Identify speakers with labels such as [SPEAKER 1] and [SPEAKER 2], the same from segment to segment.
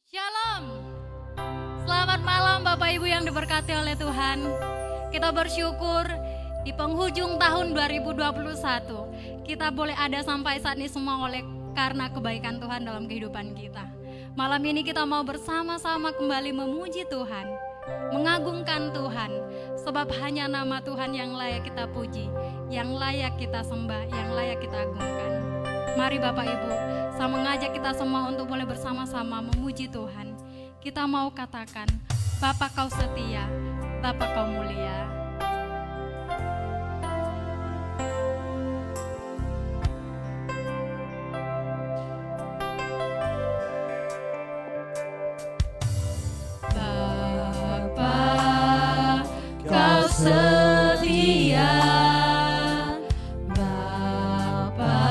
[SPEAKER 1] Shalom. Selamat malam Bapak Ibu yang diberkati oleh Tuhan. Kita bersyukur di penghujung tahun 2021 kita boleh ada sampai saat ini semua oleh karena kebaikan Tuhan dalam kehidupan kita. Malam ini kita mau bersama-sama kembali memuji Tuhan, mengagungkan Tuhan, sebab hanya nama Tuhan yang layak kita puji, yang layak kita sembah, yang layak kita agungkan. Mari Bapak Ibu, saya mengajak kita semua untuk boleh bersama-sama memuji Tuhan. Kita mau katakan, Bapa kau setia, Bapa kau mulia. Bapa kau setia, Bapa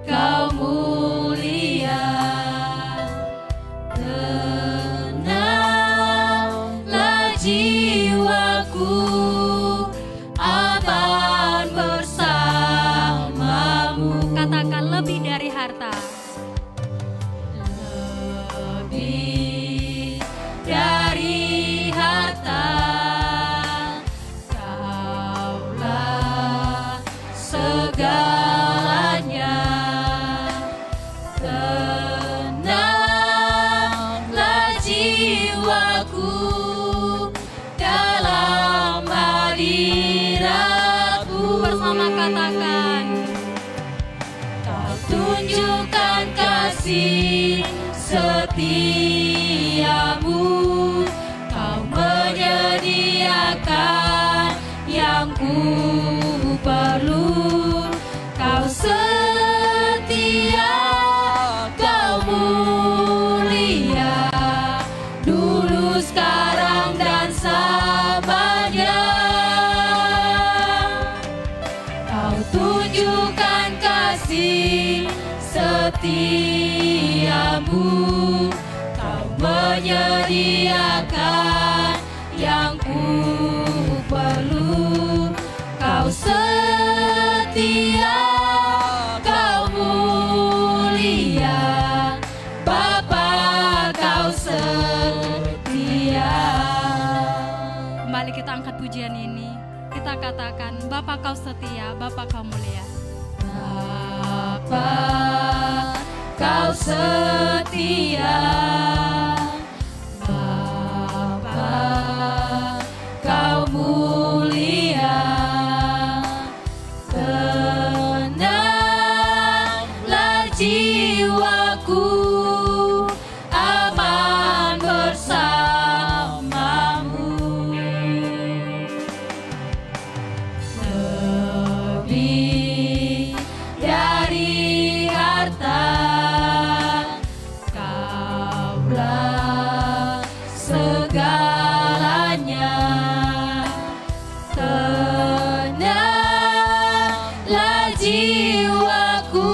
[SPEAKER 1] kau mulia. Tenanglah jiwaku akan bersamamu. Katakan lebih dari harta. Lebih dari harta, Kaulah segalanya. Tenanglah jiwaku dalam hadiratmu. Bersama katakan, Kau tunjukkan kasih setiamu, Kau menyediakan yang ku perlu. Kau setia, Kau mulia, dulu, sekarang, dan selamanya. Kau tunjukkan kasih setiamu, Kau menyediakan yang ku perlu. Kau setia, Kau mulia, Bapa kau setia. Kembali kita angkat pujian ini, kita katakan, Bapa kau setia, Bapa kau mulia. Bapa kau setia, Bapa kau mulia. Tenanglah jiwaku aman bersamamu. Lebih dari harta, Kaulah segalanya. Tenanglah jiwaku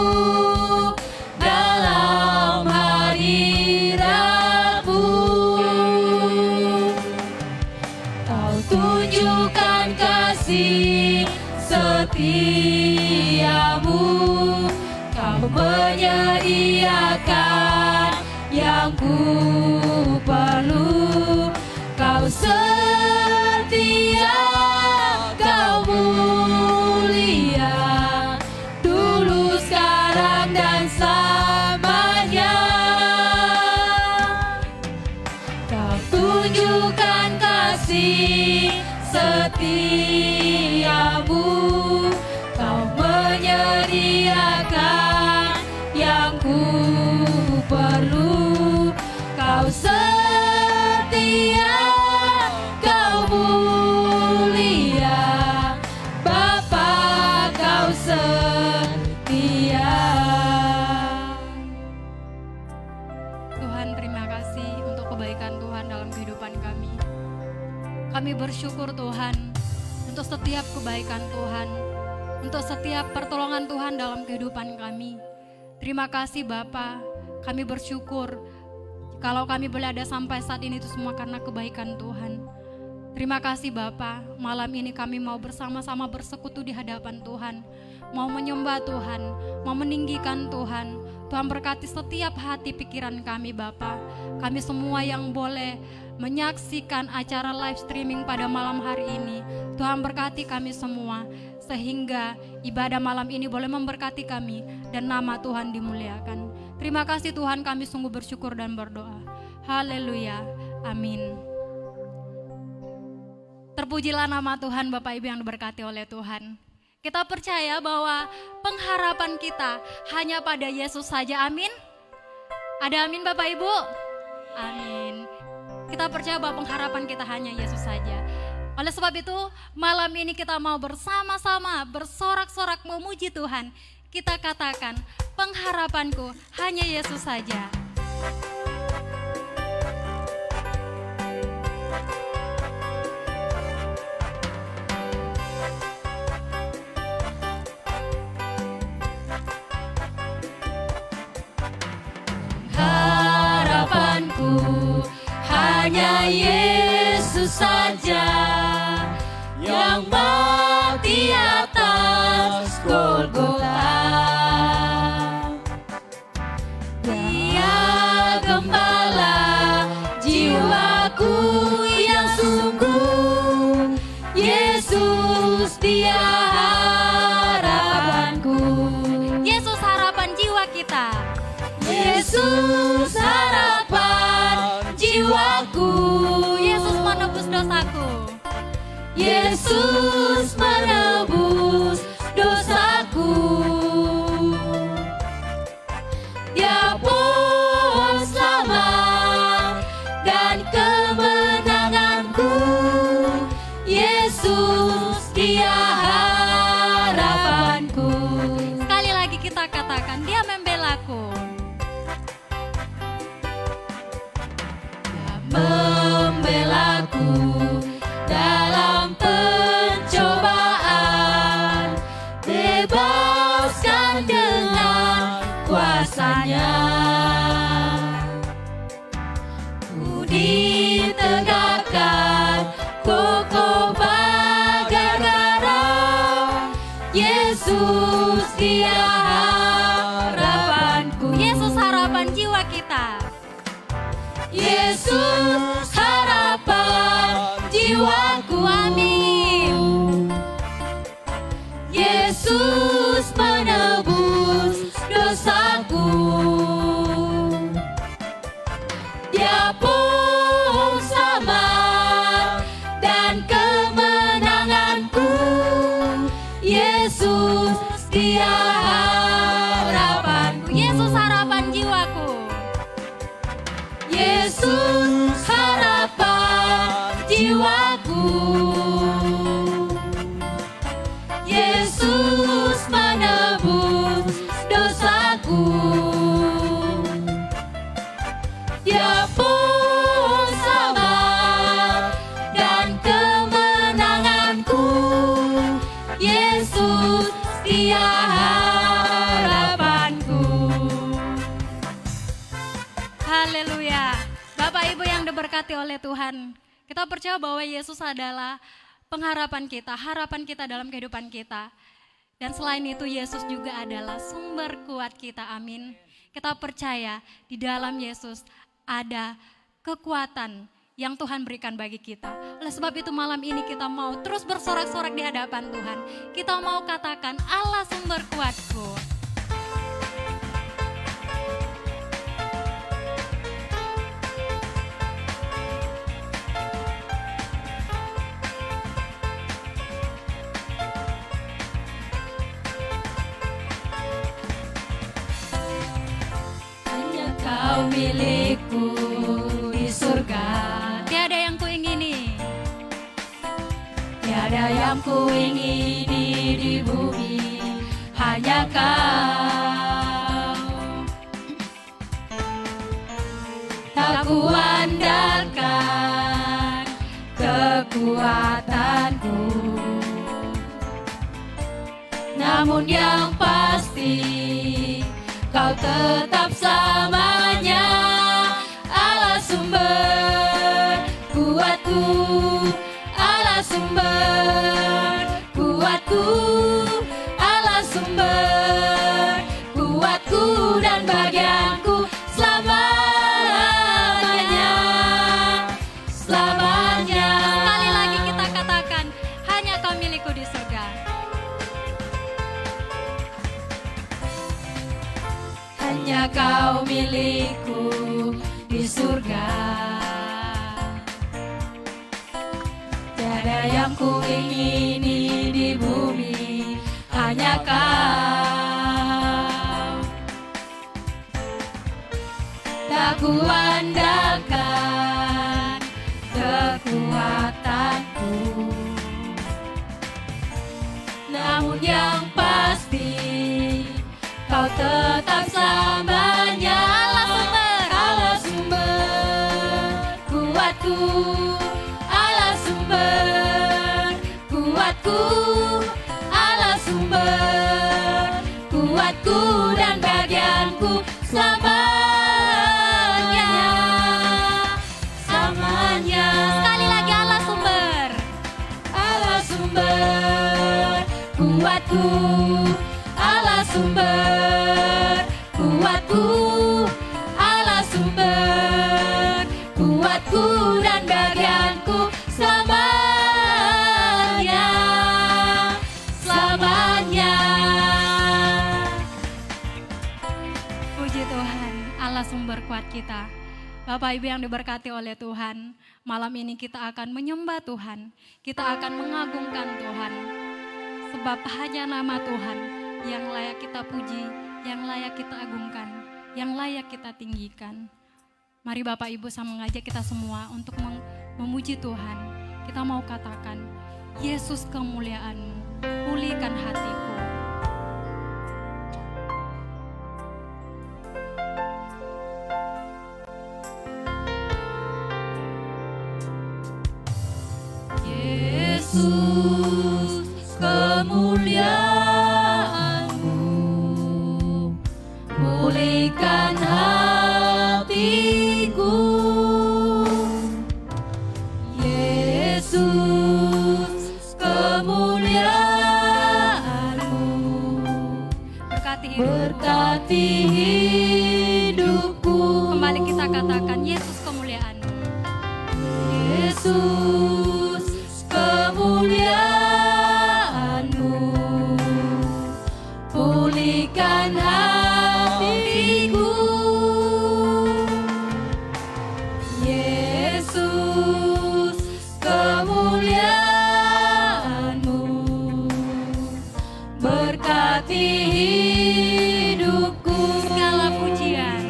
[SPEAKER 1] dalam hadiratmu. Kau tunjukkan kasih setiamu, Kau menyediakan yang ku perlu. Kau setia, Kau mulia, dulu, sekarang, dan selamanya. Kau tunjukkan kasih setiamu, Kau menyediakan yang ku perlu. Kau setia, Kau mulia, Bapa kau setia. Tuhan, terima kasih untuk kebaikan Tuhan dalam kehidupan kami. Kami bersyukur Tuhan untuk setiap kebaikan Tuhan, untuk setiap pertolongan Tuhan dalam kehidupan kami. Terima kasih Bapa, kami bersyukur kalau kami boleh ada sampai saat ini itu semua karena kebaikan Tuhan. Terima kasih Bapa, malam ini kami mau bersama-sama bersekutu di hadapan Tuhan, mau menyembah Tuhan, mau meninggikan Tuhan, Tuhan berkati setiap hati pikiran kami Bapa. Kami semua yang boleh menyaksikan acara live streaming pada malam hari ini, Tuhan berkati kami semua, sehingga ibadah malam ini boleh memberkati kami dan nama Tuhan dimuliakan. Terima kasih Tuhan, kami sungguh bersyukur dan berdoa. Haleluya, amin. Terpujilah nama Tuhan Bapak Ibu yang diberkati oleh Tuhan. Kita percaya bahwa pengharapan kita hanya pada Yesus saja, amin. Ada amin Bapak Ibu? Amin. Kita percaya bahwa pengharapan kita hanya Yesus saja. Oleh sebab itu, malam ini kita mau bersama-sama bersorak-sorak memuji Tuhan. Kita katakan, pengharapanku hanya Yesus saja. Harapanku hanya Yesus saja, yang mati atas Golgota. Dia gembala jiwaku yang sungguh, Yesus dia harapanku. Yesus harapan jiwa kita. Yesus harapan jiwaku, Yesus menebus dosaku. Yesus menebus dosaku. Dia pohon selamat dan kemenanganku. Yesus dia harapanku. Sekali lagi kita katakan, dia membelaku. Membelaku dalam pencobaan, bebaskan dengan kuasanya. Ku ditegakkan kokoh bagai garam, Yesus dia harapanku. Yesus harapan jiwa kita. Yesus harapan jiwaku, amin. Yesus menebus dosaku. Dia pohon selamat dan kemenanganku. Yesus dia harapanku. Yesus harapan jiwaku. Yesus harapan jiwaku. Yesus menebus dosaku. Dia pohon selamat dan kemenanganku. Yesus dia harapanku. Haleluya. Bapak Ibu yang diberkati oleh Tuhan, kita percaya bahwa Yesus adalah pengharapan kita, harapan kita dalam kehidupan kita. Dan selain itu Yesus juga adalah sumber kuat kita, amin. Kita percaya di dalam Yesus ada kekuatan yang Tuhan berikan bagi kita. Oleh sebab itu malam ini kita mau terus bersorak-sorak di hadapan Tuhan. Kita mau katakan, Allah sumber kuatku. Kau milikku di surga, tiada yang kuingini, tiada yang kuingini di bumi, hanya Kau. Tak kuandalkan kekuatanku, namun yang pasti Kau tetap selamanya, Allah sumber kuatku, Allah sumber kuatku, Allah sumber kuatku dan bahagia. hanya Kau milikku di surga. Tiada yang ku ingini di bumi, hanya Kau. Tak ku andalkan kekuatanku, namun yang pasti Kau tetap selamanya. Allah sumber kuatku, Allah sumber kuatku, Allah sumber kuatku dan bagianku selamanya, selamanya. Sekali lagi Allah sumber kuatku, Allah sumber kuatku, Allah sumber kuatku dan bagianku selamanya, selamanya. Puji Tuhan, Allah sumber kuat kita. Bapak Ibu yang diberkati oleh Tuhan, malam ini kita akan menyembah Tuhan, kita akan mengagungkan Tuhan. Sebab hanya nama Tuhan yang layak kita puji, yang layak kita agungkan, yang layak kita tinggikan. Mari Bapak Ibu saya mengajak kita semua untuk memuji Tuhan. Kita mau katakan, Yesus kemuliaan-Mu, pulihkan hatiku. Yesus kemuliaan-Mu, pulihkan hatiku. Yesus kemuliaan-Mu, berkati hidupku. Kembali kita katakan, Yesus kemuliaan-Mu. Yesus kemuliaan-Mu, pulihkan hatiku. Yesus kemuliaan-Mu, berkati hidupku. Segala pujian,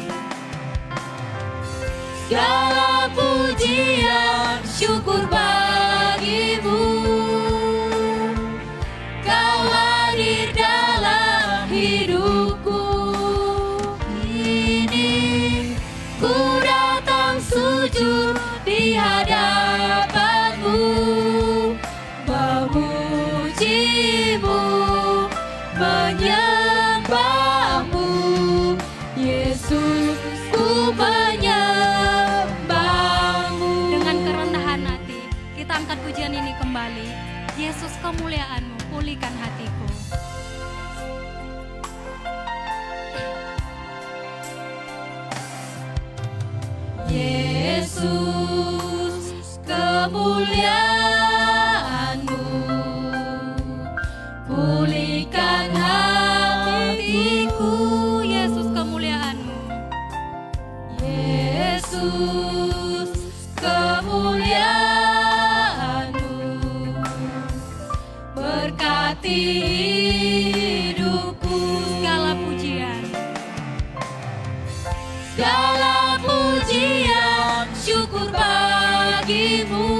[SPEAKER 1] segala pujian, syukur bagimu. Kau hadir dalam hidupku. Ini ku datang sujud di hadapan-Mu, memuji-Mu, menyembah-Mu. Yesus, ku menyembah-Mu. Dengan kerendahan hati kita angkat pujian ini kembali. Yesus kemuliaan-Mu, pulihkan hatiku. Yesus kemuliaan-Mu, pulihkan hatiku. Yesus kemuliaan-Mu, Yesus kemuliaan-Mu, berkati hidupku. Segala pujian, segala pujian, syukur bagimu.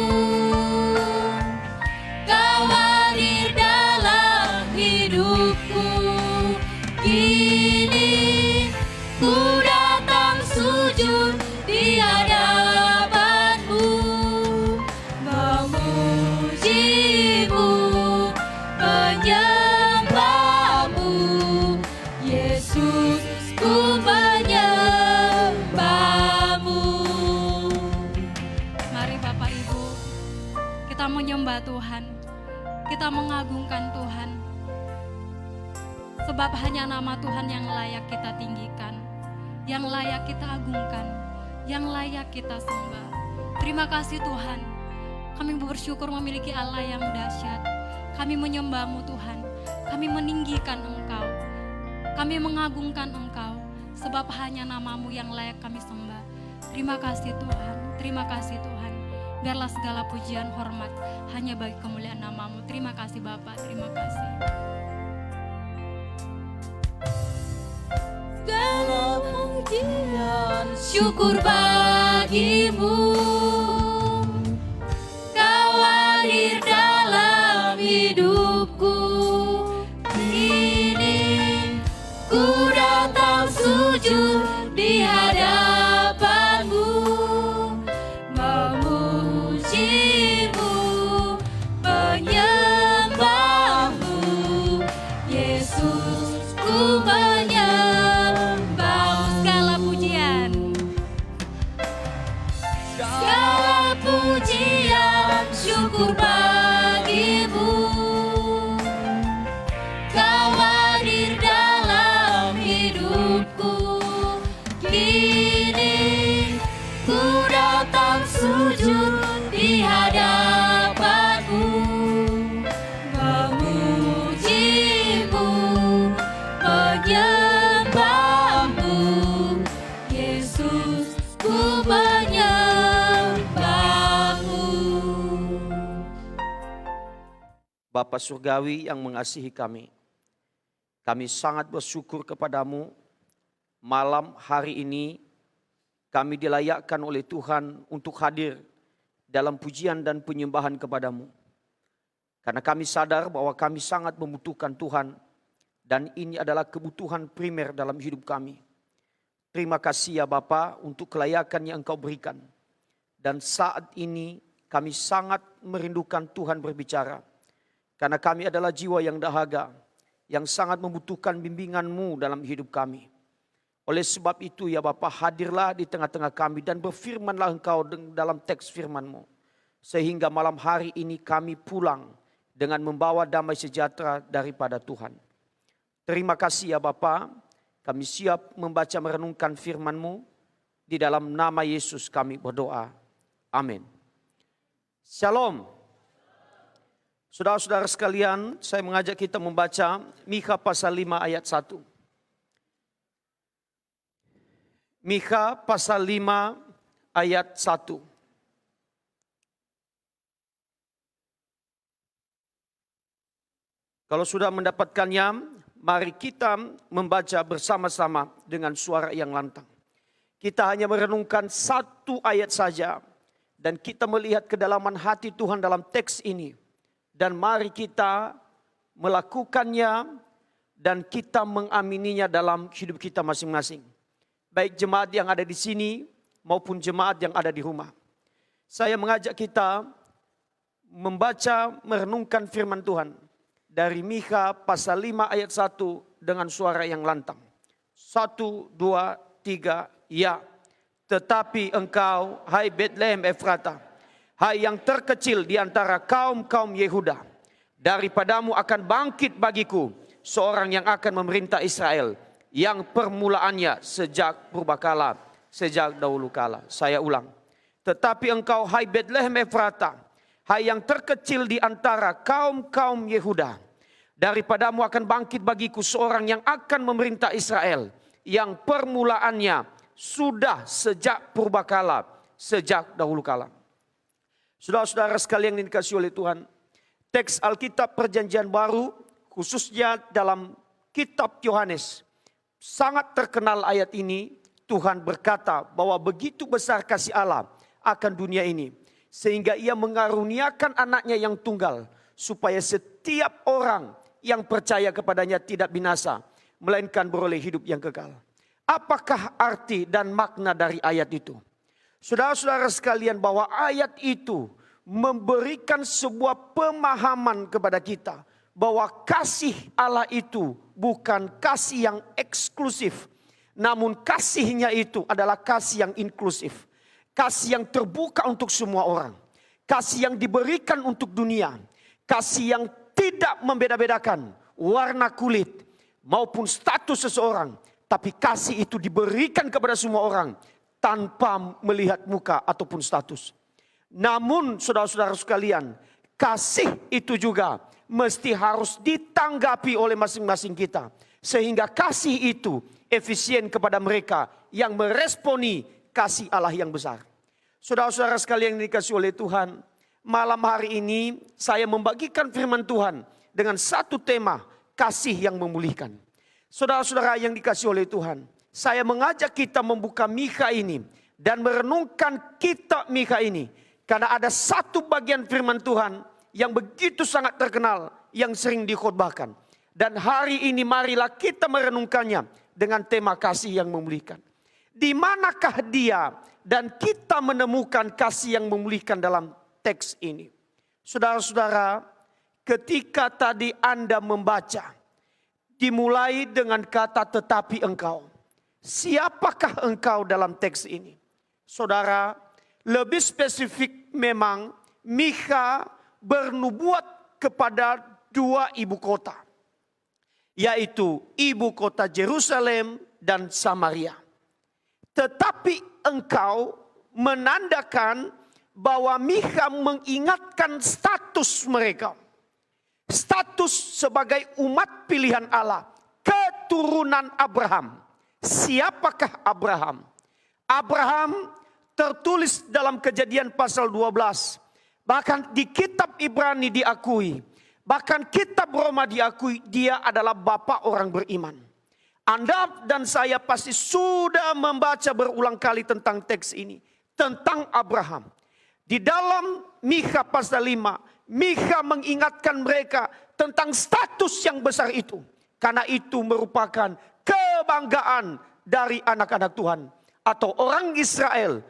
[SPEAKER 1] Kau hadir dalam hidupku. Kini ku datang sujud di hadapan-Mu, memuji-Mu, menyembah-Mu. Yesus, ku menyembah-Mu. Mari Bapak Ibu, kita menyembah Tuhan, kita mengagungkan Tuhan. Sebab hanya nama Tuhan yang layak kita tinggikan, yang layak kita agungkan, yang layak kita sembah. Terima kasih Tuhan, kami bersyukur memiliki Allah yang dahsyat. Kami menyembah-Mu Tuhan, kami meninggikan Engkau, kami mengagungkan Engkau. sebab hanya nama-Mu yang layak kami sembah. Terima kasih Tuhan, terima kasih Tuhan. Biarlah segala pujian, hormat hanya bagi kemuliaan nama-Mu. Terima kasih Bapa, terima kasih. Segala pujian, syukur bagi-Mu. Kau hadir dalam hidupku. Kini ku datang sujud di hadapan-Mu, memuji-Mu, menyembah-Mu. Yesus, ku menyembah-Mu. Segala pujian, segala pujian, syukur bagi-Mu. Kau hadir dalam hidupku. Kini ku datang sujud di hadapan-Mu, memuji-Mu, menyembah-Mu. Yesus, ku menyembah-Mu.
[SPEAKER 2] Bapa Surgawi yang mengasihi kami sangat bersyukur kepadamu. Malam hari ini kami dilayakkan oleh Tuhan untuk hadir dalam pujian dan penyembahan kepadamu. Karena kami sadar bahwa kami sangat membutuhkan Tuhan, dan ini adalah kebutuhan primer dalam hidup kami. Terima kasih ya Bapa untuk kelayakan yang Engkau berikan. Dan saat ini kami sangat merindukan Tuhan berbicara. Karena kami adalah jiwa yang dahaga, yang sangat membutuhkan bimbingan-Mu dalam hidup kami. Oleh sebab itu ya Bapa, hadirlah di tengah-tengah kami dan berfirmanlah Engkau dalam teks firman-Mu. Sehingga malam hari ini kami pulang dengan membawa damai sejahtera daripada Tuhan. Terima kasih ya Bapa, kami siap membaca merenungkan firman-Mu. Di dalam nama Yesus kami berdoa. Amin. Shalom. Saudara-saudara sekalian, saya mengajak kita membaca Mikha pasal 5 ayat 1. Mikha pasal 5 ayat 1. Kalau sudah mendapatkannya, mari kita membaca bersama-sama dengan suara yang lantang. Kita hanya merenungkan satu ayat saja, dan kita melihat kedalaman hati Tuhan dalam teks ini. Dan mari kita melakukannya dan kita mengamininya dalam hidup kita masing-masing. Baik jemaat yang ada di sini maupun jemaat yang ada di rumah. Saya mengajak kita membaca, merenungkan firman Tuhan dari Mikha pasal 5 ayat 1 dengan suara yang lantang. 1, 2, 3, ya. Tetapi engkau, hai Bethlehem Efrata, hai yang terkecil di antara kaum-kaum Yehuda, daripadamu akan bangkit bagiku seorang yang akan memerintah Israel, yang permulaannya sejak purbakala, sejak dahulu kala. Saya ulang. Tetapi engkau, hai Bethlehem Efrata, hai yang terkecil di antara kaum-kaum Yehuda, daripadamu akan bangkit bagiku seorang yang akan memerintah Israel, yang permulaannya sudah sejak purbakala, sejak dahulu kala. Saudara-saudara sekalian yang dikasihi oleh Tuhan, teks Alkitab Perjanjian Baru, khususnya dalam kitab Yohanes, sangat terkenal ayat ini. Tuhan berkata bahwa begitu besar kasih Allah akan dunia ini, sehingga Ia mengaruniakan anaknya yang tunggal, supaya setiap orang yang percaya kepadanya tidak binasa, melainkan beroleh hidup yang kekal. Apakah arti dan makna dari ayat itu? Saudara-saudara sekalian, bahwa ayat itu memberikan sebuah pemahaman kepada kita bahwa kasih Allah itu bukan kasih yang eksklusif, namun kasihnya itu adalah kasih yang inklusif, kasih yang terbuka untuk semua orang, kasih yang diberikan untuk dunia, kasih yang tidak membeda-bedakan warna kulit maupun status seseorang, tapi kasih itu diberikan kepada semua orang tanpa melihat muka ataupun status. Namun saudara-saudara sekalian, kasih itu juga mesti harus ditanggapi oleh masing-masing kita. Sehingga kasih itu efisien kepada mereka yang meresponi kasih Allah yang besar. Saudara-saudara sekalian yang dikasihi oleh Tuhan, malam hari ini saya membagikan firman Tuhan dengan satu tema, kasih yang memulihkan. Saudara-saudara yang dikasihi oleh Tuhan, saya mengajak kita membuka Mikha ini dan merenungkan kitab Mikha ini. Karena ada satu bagian firman Tuhan yang begitu sangat terkenal, yang sering dikhotbahkan. Dan hari ini marilah kita merenungkannya dengan tema kasih yang memulihkan. Di manakah dia dan kita menemukan kasih yang memulihkan dalam teks ini? Saudara-saudara, ketika tadi Anda membaca, dimulai dengan kata tetapi engkau. Siapakah engkau dalam teks ini? Saudara, lebih spesifik memang Mikha bernubuat kepada dua ibu kota. Yaitu ibu kota Yerusalem dan Samaria. Tetapi engkau menandakan bahwa Mikha mengingatkan status mereka. Status sebagai umat pilihan Allah. Keturunan Abraham. Siapakah Abraham? Abraham tertulis dalam Kejadian pasal 12. Bahkan di kitab Ibrani diakui. Bahkan kitab Roma diakui dia adalah bapa orang beriman. Anda dan saya pasti sudah membaca berulang kali tentang teks ini. Tentang Abraham. Di dalam Mikha pasal 5. Mikha mengingatkan mereka tentang status yang besar itu. Karena itu merupakan kebanggaan dari anak-anak Tuhan. Atau orang Israel.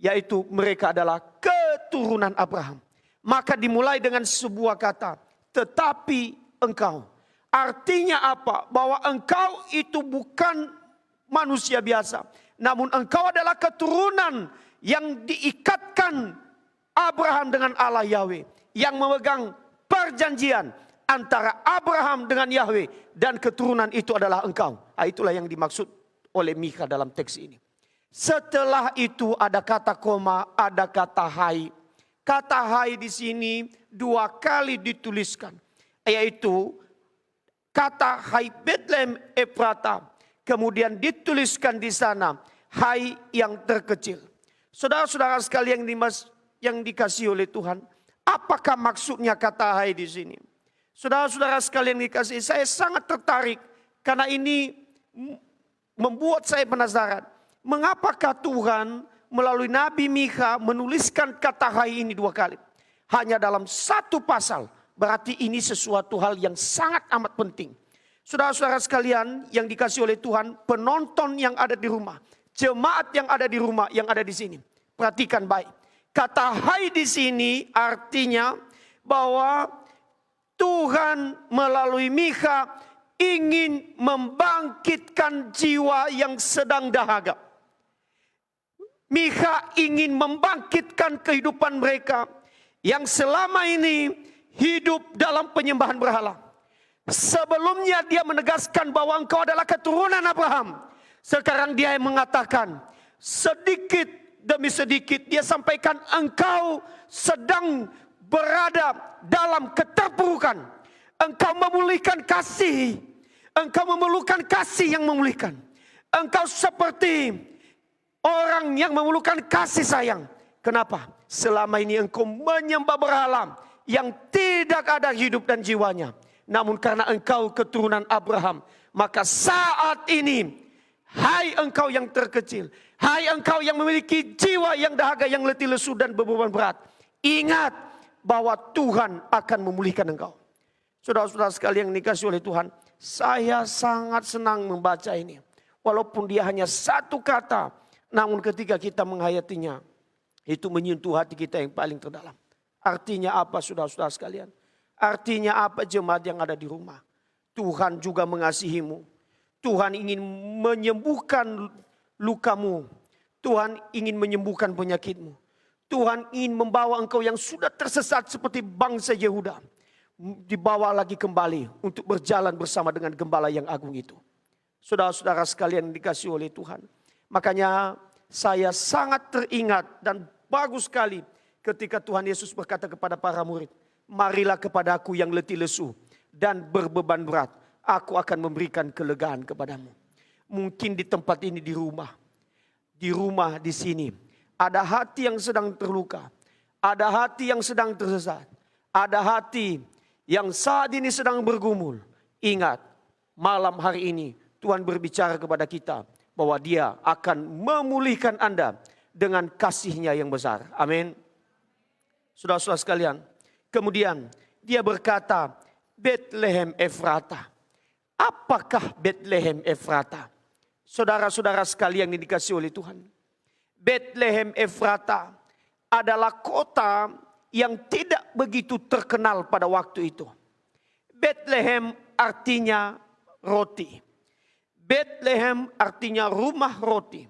[SPEAKER 2] Yaitu mereka adalah keturunan Abraham. Maka dimulai dengan sebuah kata. Tetapi engkau. Artinya apa? Bahwa engkau itu bukan manusia biasa. Namun engkau adalah keturunan yang diikatkan Abraham dengan Allah Yahweh. Yang memegang perjanjian antara Abraham dengan Yahweh. Dan keturunan itu adalah engkau. Itulah yang dimaksud oleh Mikha dalam teks ini. Setelah itu ada kata koma, ada kata hai. Kata hai di sini dua kali dituliskan. Yaitu kata hai Bethlehem Efrata. Kemudian dituliskan di sana hai yang terkecil. Saudara-saudara sekalian yang dikasihi oleh Tuhan. Apakah maksudnya kata hai di sini? Saudara-saudara sekalian yang dikasihi, saya sangat tertarik. Karena ini membuat saya penasaran. Mengapakah Tuhan melalui Nabi Mikha menuliskan kata hai ini dua kali? Hanya dalam satu pasal. Berarti ini sesuatu hal yang sangat amat penting. Saudara-saudara sekalian yang dikasihi oleh Tuhan, penonton yang ada di rumah, jemaat yang ada di rumah, yang ada di sini. Perhatikan baik. Kata hai di sini artinya bahwa Tuhan melalui Mikha ingin membangkitkan jiwa yang sedang dahaga. Mikha ingin membangkitkan kehidupan mereka yang selama ini hidup dalam penyembahan berhala. Sebelumnya dia menegaskan bahwa engkau adalah keturunan Abraham. Sekarang dia mengatakan sedikit demi sedikit dia sampaikan engkau sedang berada dalam keterpurukan. Engkau memulihkan kasih. Engkau memerlukan kasih yang memulihkan. Engkau seperti orang yang memerlukan kasih sayang. Kenapa? Selama ini engkau menyembah berhala yang tidak ada hidup dan jiwanya. Namun karena engkau keturunan Abraham, maka saat ini, hai engkau yang terkecil, hai engkau yang memiliki jiwa yang dahaga, yang letih lesu dan beban berat, ingat bahwa Tuhan akan memulihkan engkau. Saudara-saudara sekalian yang dikasihi oleh Tuhan, saya sangat senang membaca ini. Walaupun dia hanya satu kata, namun ketika kita menghayatinya, itu menyentuh hati kita yang paling terdalam. Artinya apa saudara-saudara sekalian? Artinya apa jemaat yang ada di rumah? Tuhan juga mengasihimu. Tuhan ingin menyembuhkan lukamu. Tuhan ingin menyembuhkan penyakitmu. Tuhan ingin membawa engkau yang sudah tersesat seperti bangsa Yehuda. Dibawa lagi kembali untuk berjalan bersama dengan gembala yang agung itu. Saudara-saudara sekalian yang dikasihi oleh Tuhan. Makanya saya sangat teringat dan bagus sekali ketika Tuhan Yesus berkata kepada para murid, marilah kepadaku yang letih lesu dan berbeban berat. aku akan memberikan kelegaan kepadamu. Mungkin di tempat ini, di rumah di sini, ada hati yang sedang terluka, ada hati yang sedang tersesat, ada hati yang saat ini sedang bergumul. Ingat, malam hari ini Tuhan berbicara kepada kita bahwa Dia akan memulihkan Anda dengan kasih-Nya yang besar. Amin. Saudara-saudara sekalian, kemudian Dia berkata, Betlehem Efrata. Apakah Betlehem Efrata? Saudara-saudara sekalian yang dikasihi oleh Tuhan, Betlehem Efrata adalah kota yang tidak begitu terkenal pada waktu itu. Betlehem artinya roti. Betlehem artinya rumah roti.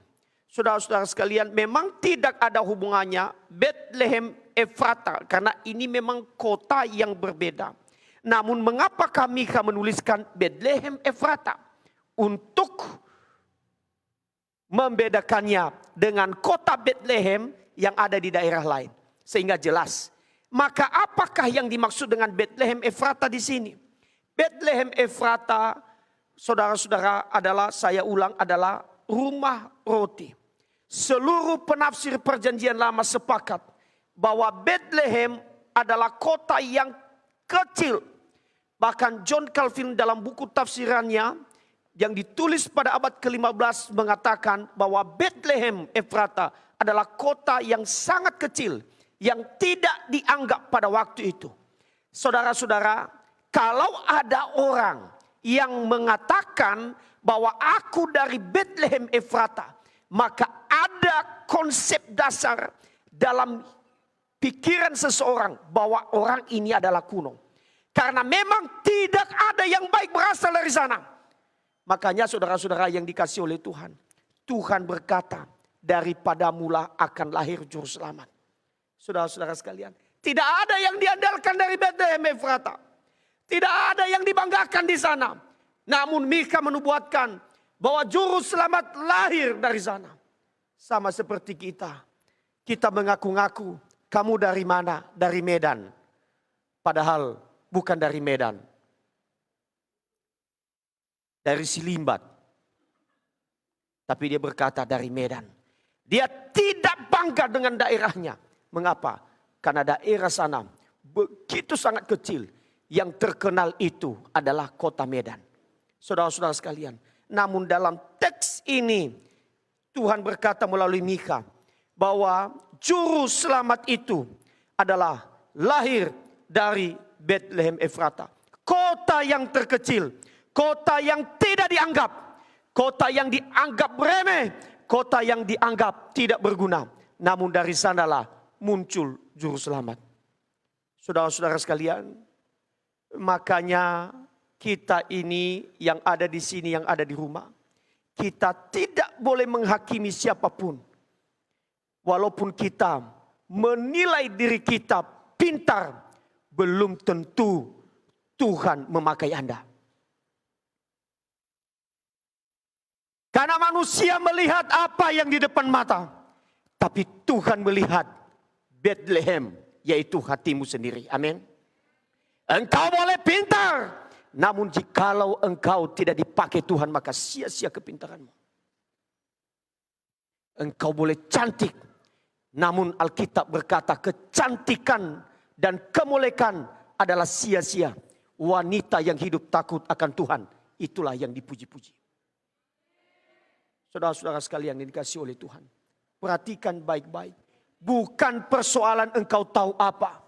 [SPEAKER 2] Saudara-saudara sekalian, memang tidak ada hubungannya Betlehem Efrata, karena ini memang kota yang berbeda. Namun mengapa Mika menuliskan Betlehem Efrata? Untuk membedakannya dengan kota Betlehem yang ada di daerah lain. Sehingga jelas. Maka apakah yang dimaksud dengan Betlehem Efrata di sini? Betlehem Efrata, saudara-saudara, adalah, saya ulang, adalah rumah roti. Seluruh penafsir perjanjian lama sepakat bahwa Betlehem adalah kota yang kecil. Bahkan John Calvin dalam buku tafsirannya yang ditulis pada abad ke-15 mengatakan bahwa Betlehem Efrata adalah kota yang sangat kecil, yang tidak dianggap pada waktu itu. Saudara-saudara, kalau ada orang yang mengatakan bahwa aku dari Betlehem Efrata, maka ada konsep dasar dalam pikiran seseorang bahwa orang ini adalah kuno. Karena memang tidak ada yang baik berasal dari sana. Makanya saudara-saudara yang dikasihi oleh Tuhan, Tuhan berkata, daripada mula akan lahir juru selamat. Saudara-saudara sekalian, tidak ada yang diandalkan dari Betlehem Efrata. Tidak ada yang dibanggakan di sana. Namun Mika menubuatkan bahwa juru selamat lahir dari sana. Sama seperti kita. Kita mengaku-ngaku, kamu dari mana? Dari Medan. Padahal bukan dari Medan. Dari Silimbat. Tapi dia berkata dari Medan. Dia tidak bangga dengan daerahnya. Mengapa? Karena daerah sana begitu sangat kecil. Yang terkenal itu adalah kota Medan. Saudara-saudara sekalian. Namun dalam teks ini Tuhan berkata melalui Mika bahwa juru selamat itu adalah lahir dari Betlehem Efrata. Kota yang terkecil. Kota yang tidak dianggap. Kota yang dianggap remeh. Kota yang dianggap tidak berguna. Namun dari sanalah muncul juru selamat. Saudara-saudara sekalian. Makanya kita ini yang ada di sini, yang ada di rumah. Kita tidak boleh menghakimi siapapun. Walaupun kita menilai diri kita pintar. Belum tentu Tuhan memakai Anda. Karena manusia melihat apa yang di depan mata. Tapi Tuhan melihat Betlehem, yaitu hatimu sendiri. Amin. Engkau boleh pintar. Namun jikalau engkau tidak dipakai Tuhan, maka sia-sia kepintaranmu. Engkau boleh cantik. Namun Alkitab berkata kecantikan dan kemolekan adalah sia-sia. Wanita yang hidup takut akan Tuhan, itulah yang dipuji-puji. Saudara-saudara sekalian yang dikasihi oleh Tuhan. Perhatikan baik-baik. Bukan persoalan engkau tahu apa.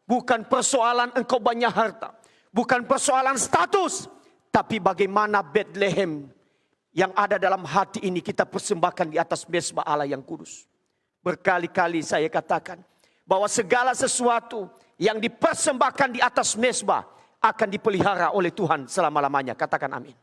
[SPEAKER 2] Bukan persoalan engkau banyak harta. Bukan persoalan status. Tapi bagaimana Betlehem yang ada dalam hati ini kita persembahkan di atas mezbah Allah yang kudus. Berkali-kali saya katakan bahwa segala sesuatu yang dipersembahkan di atas mezbah akan dipelihara oleh Tuhan selama-lamanya. Katakan amin.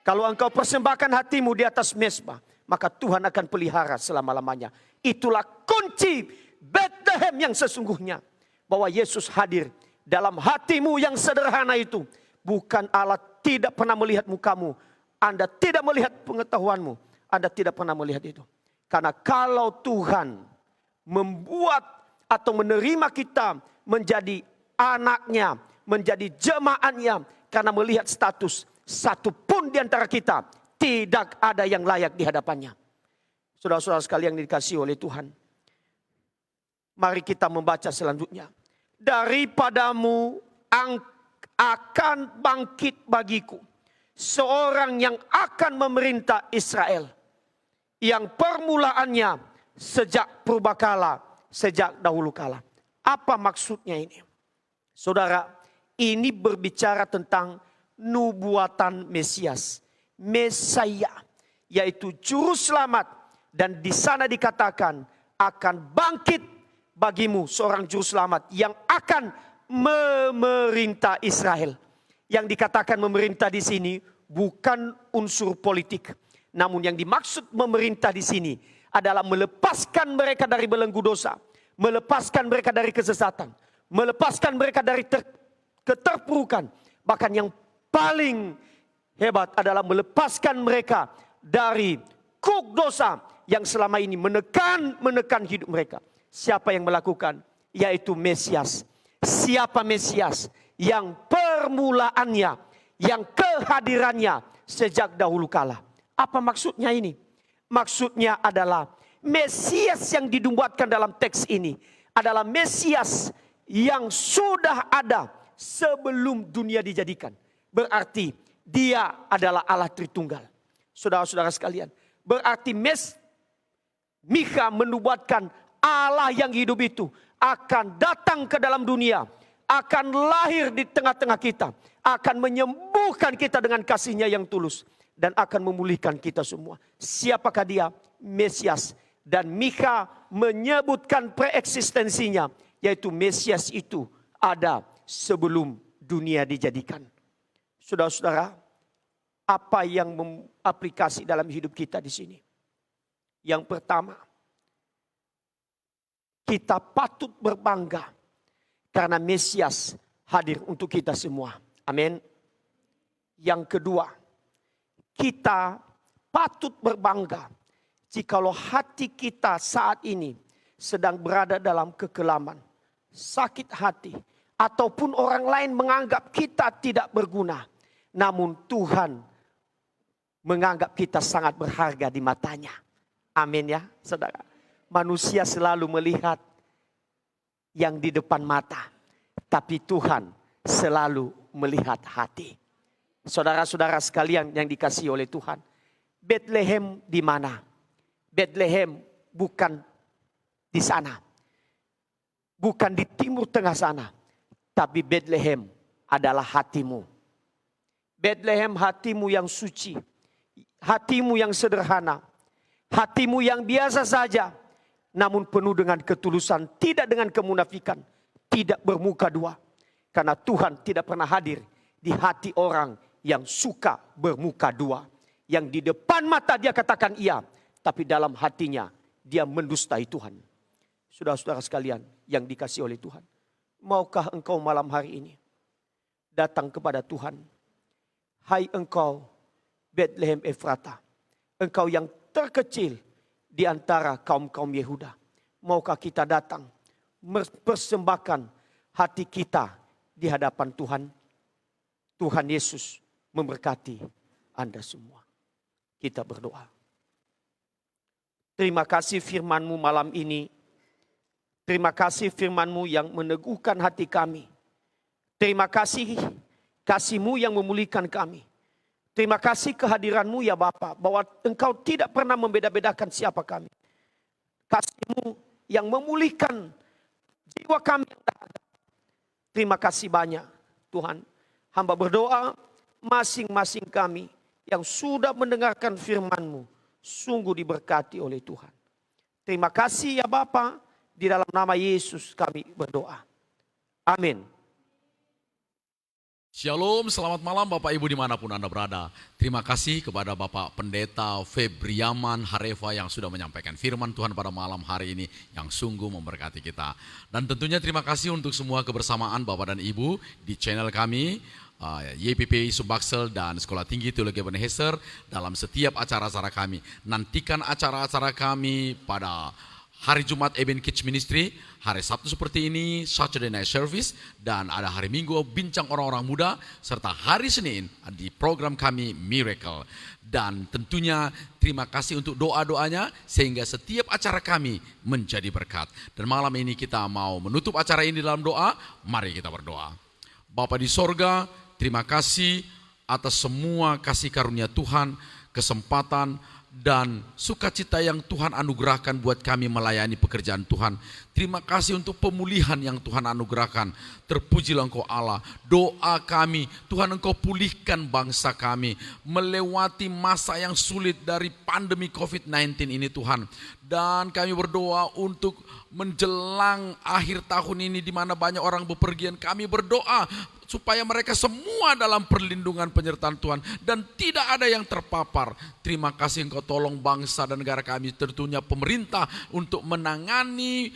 [SPEAKER 2] Kalau engkau persembahkan hatimu di atas mezbah, maka Tuhan akan pelihara selama-lamanya. Itulah kunci Betlehem yang sesungguhnya. Bahwa Yesus hadir dalam hatimu yang sederhana itu. Bukan Allah tidak pernah melihat mukamu. Anda tidak melihat pengetahuanmu. Anda tidak pernah melihat itu. Karena kalau Tuhan membuat atau menerima kita menjadi anaknya, menjadi jemaatnya, karena melihat status, satu pun di antara kita tidak ada yang layak di hadapannya. Saudara-saudara sekalian yang dikasihi oleh Tuhan, mari kita membaca selanjutnya. Daripadamu akan bangkit bagiku seorang yang akan memerintah Israel, yang permulaannya sejak purbakala, sejak dahulu kala. Apa maksudnya ini? Saudara, ini berbicara tentang nubuatan Mesias, Mesaya, yaitu juru selamat. Dan di sana dikatakan akan bangkit bagimu seorang juru selamat yang akan memerintah Israel. Yang dikatakan memerintah di sini bukan unsur politik, namun yang dimaksud memerintah di sini adalah melepaskan mereka dari belenggu dosa, melepaskan mereka dari kesesatan, melepaskan mereka dari keterpurukan. Bahkan yang paling hebat adalah melepaskan mereka dari kuk dosa yang selama ini menekan hidup mereka. Siapa yang melakukan? Yaitu Mesias. Siapa Mesias? Yang permulaannya, yang kehadirannya sejak dahulu kala. Apa maksudnya ini? Maksudnya adalah Mesias yang dinubuatkan dalam teks ini adalah Mesias yang sudah ada sebelum dunia dijadikan. Berarti dia adalah Allah Tritunggal. Saudara-saudara sekalian, berarti Mika menubuatkan Allah yang hidup itu akan datang ke dalam dunia, akan lahir di tengah-tengah kita, akan menyembuhkan kita dengan kasih-Nya yang tulus, dan akan memulihkan kita semua. Siapakah dia? Mesias. Dan Mika menyebutkan preeksistensinya, yaitu Mesias itu ada sebelum dunia dijadikan. Saudara-saudara, apa yang aplikasi dalam hidup kita di sini? Yang pertama, kita patut berbangga karena Mesias hadir untuk kita semua. Amin. Yang kedua, kita patut berbangga jikalau hati kita saat ini sedang berada dalam kekelaman, sakit hati, ataupun orang lain menganggap kita tidak berguna. Namun Tuhan menganggap kita sangat berharga di matanya. Amin ya saudara. Manusia selalu melihat yang di depan mata, tapi Tuhan selalu melihat hati. Saudara-saudara sekalian yang dikasihi oleh Tuhan, Bethlehem di mana? Bethlehem bukan di sana, bukan di timur tengah sana, tapi Bethlehem adalah hatimu. Bethlehem hatimu yang suci, hatimu yang sederhana, hatimu yang biasa saja, namun penuh dengan ketulusan, tidak dengan kemunafikan, tidak bermuka dua. Karena Tuhan tidak pernah hadir di hati orang yang suka bermuka dua. Yang di depan mata dia katakan iya, tapi dalam hatinya dia mendustai Tuhan. Saudara-saudara sekalian yang dikasihi oleh Tuhan, maukah engkau malam hari ini datang kepada Tuhan? Hai engkau Bethlehem Efrata, engkau yang terkecil di antara kaum-kaum Yehuda. Maukah kita datang mempersembahkan hati kita di hadapan Tuhan? Tuhan Yesus memberkati Anda semua. Kita berdoa. Terima kasih firman-Mu malam ini. Terima kasih firman-Mu yang meneguhkan hati kami. Terima kasih kasih-Mu yang memulihkan kami. Terima kasih kehadiran-Mu ya Bapa, bahwa Engkau tidak pernah membeda-bedakan siapa kami. Kasih-Mu yang memulihkan jiwa kami. Terima kasih banyak Tuhan. Hamba berdoa masing-masing kami yang sudah mendengarkan firman-Mu sungguh diberkati oleh Tuhan. Terima kasih ya Bapa, di dalam nama Yesus kami berdoa. Amin.
[SPEAKER 3] Shalom, selamat malam Bapak Ibu dimanapun Anda berada. Terima kasih kepada Bapak Pendeta Febriaman Harefa yang sudah menyampaikan firman Tuhan pada malam hari ini yang sungguh memberkati kita. Dan tentunya terima kasih untuk semua kebersamaan Bapak dan Ibu di channel kami, YPP Sumbaksel dan Sekolah Tinggi Teologi Ebenezer dalam setiap acara-acara kami. Nantikan acara-acara kami pada hari Jumat Eben Kids Ministry, hari Sabtu seperti ini Saturday Night Service, dan ada hari Minggu Bincang Orang-Orang Muda, serta hari Senin di program kami Miracle. Dan tentunya terima kasih untuk doa-doanya sehingga setiap acara kami menjadi berkat. Dan malam ini kita mau menutup acara ini dalam doa. Mari kita berdoa. Bapa di sorga, terima kasih atas semua kasih karunia Tuhan, kesempatan dan sukacita yang Tuhan anugerahkan buat kami melayani pekerjaan Tuhan. Terima kasih untuk pemulihan yang Tuhan anugerahkan. Terpujilah Engkau Allah. Doa kami, Tuhan Engkau pulihkan bangsa kami melewati masa yang sulit dari pandemi COVID-19 ini Tuhan. Dan kami berdoa untuk menjelang akhir tahun ini di mana banyak orang bepergian. Kami berdoa supaya mereka semua dalam perlindungan penyertaan Tuhan dan tidak ada yang terpapar. Terima kasih Engkau tolong bangsa dan negara kami, tentunya pemerintah untuk menangani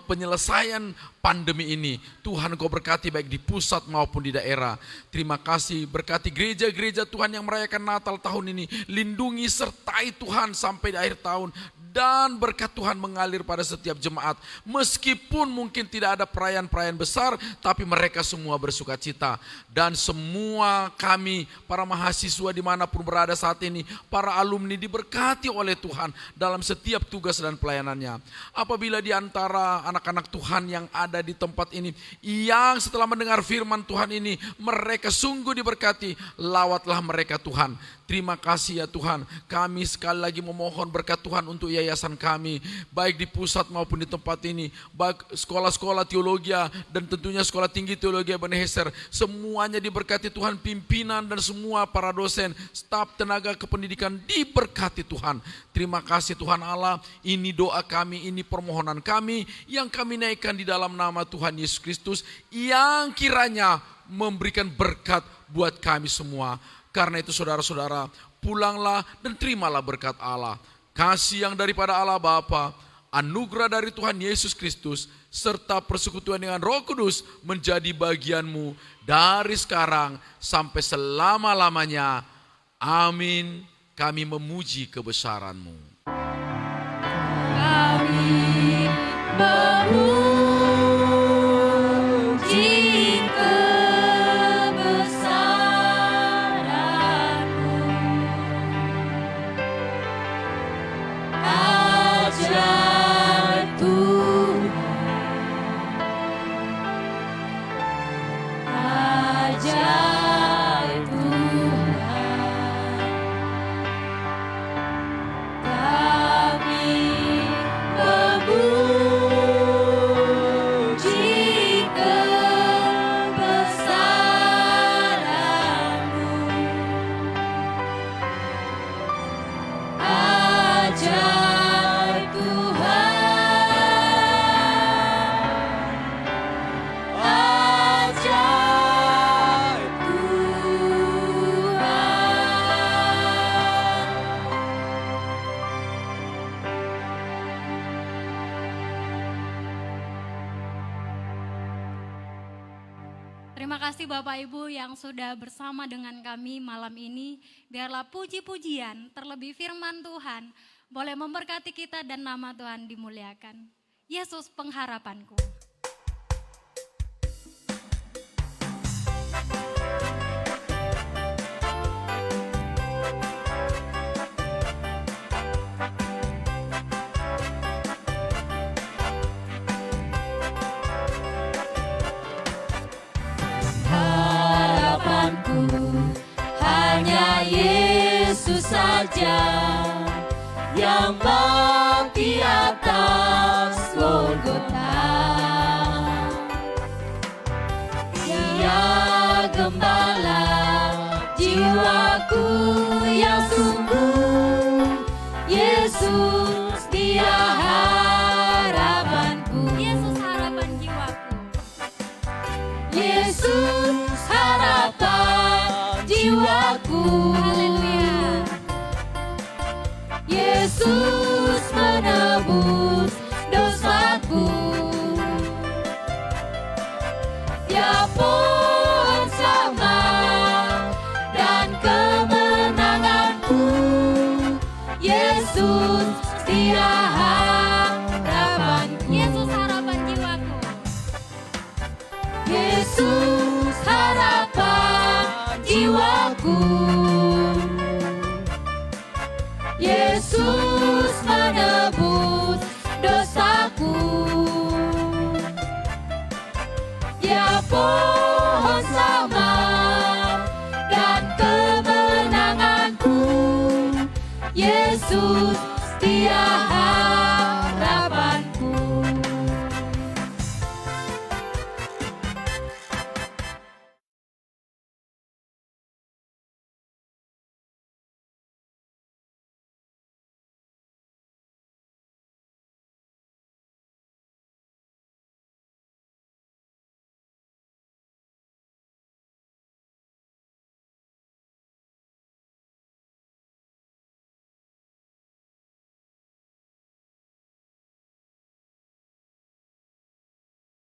[SPEAKER 3] penyelesaian pandemi ini. Tuhan Engkau berkati baik di pusat maupun di daerah. Terima kasih, berkati gereja-gereja Tuhan yang merayakan Natal tahun ini. Lindungi sertai Tuhan sampai di akhir tahun. Dan berkat Tuhan mengalir pada setiap jemaat. Meskipun mungkin tidak ada perayaan-perayaan besar, tapi mereka semua bersuka cita. Dan semua kami, para mahasiswa dimanapun berada saat ini, para alumni diberkati oleh Tuhan dalam setiap tugas dan pelayanannya. Apabila di antara anak-anak Tuhan yang ada di tempat ini, yang setelah mendengar firman Tuhan ini, mereka sungguh diberkati, lawatlah mereka Tuhan. Terima kasih ya Tuhan, kami sekali lagi memohon berkat Tuhan untuk yayasan kami, baik di pusat maupun di tempat ini, baik sekolah-sekolah teologi dan tentunya sekolah tinggi teologi Ebenezer, semuanya diberkati Tuhan, pimpinan dan semua para dosen, staf tenaga kependidikan diberkati Tuhan. Terima kasih Tuhan Allah, ini doa kami, ini permohonan kami yang kami naikkan di dalam nama Tuhan Yesus Kristus yang kiranya memberikan berkat buat kami semua. Karena itu saudara-saudara, pulanglah dan terimalah berkat Allah. Kasih yang daripada Allah Bapa, anugerah dari Tuhan Yesus Kristus, serta persekutuan dengan Roh Kudus menjadi bagianmu dari sekarang sampai selama-lamanya. Amin. Kami memuji kebesaran-Mu.
[SPEAKER 1] Kami memuji Terima kasih Bapak Ibu yang sudah bersama dengan kami malam ini. Biarlah puji-pujian terlebih firman Tuhan boleh memberkati kita dan nama Tuhan dimuliakan. Yesus pengharapanku.
[SPEAKER 4] Hanya Yesus saja yang mati atas Golgota. Dia gembala jiwaku yang sungguh. Yesus dia harapanku.
[SPEAKER 1] Yesus harapan jiwaku.
[SPEAKER 4] Yesus harapan jiwaku.
[SPEAKER 1] Haleluya.
[SPEAKER 4] Yesus menebus dosaku. Dia pohon selamat dan kemenanganku. Yesus dia harapan. pohon sama dan kemenanganku. Yesus, Dia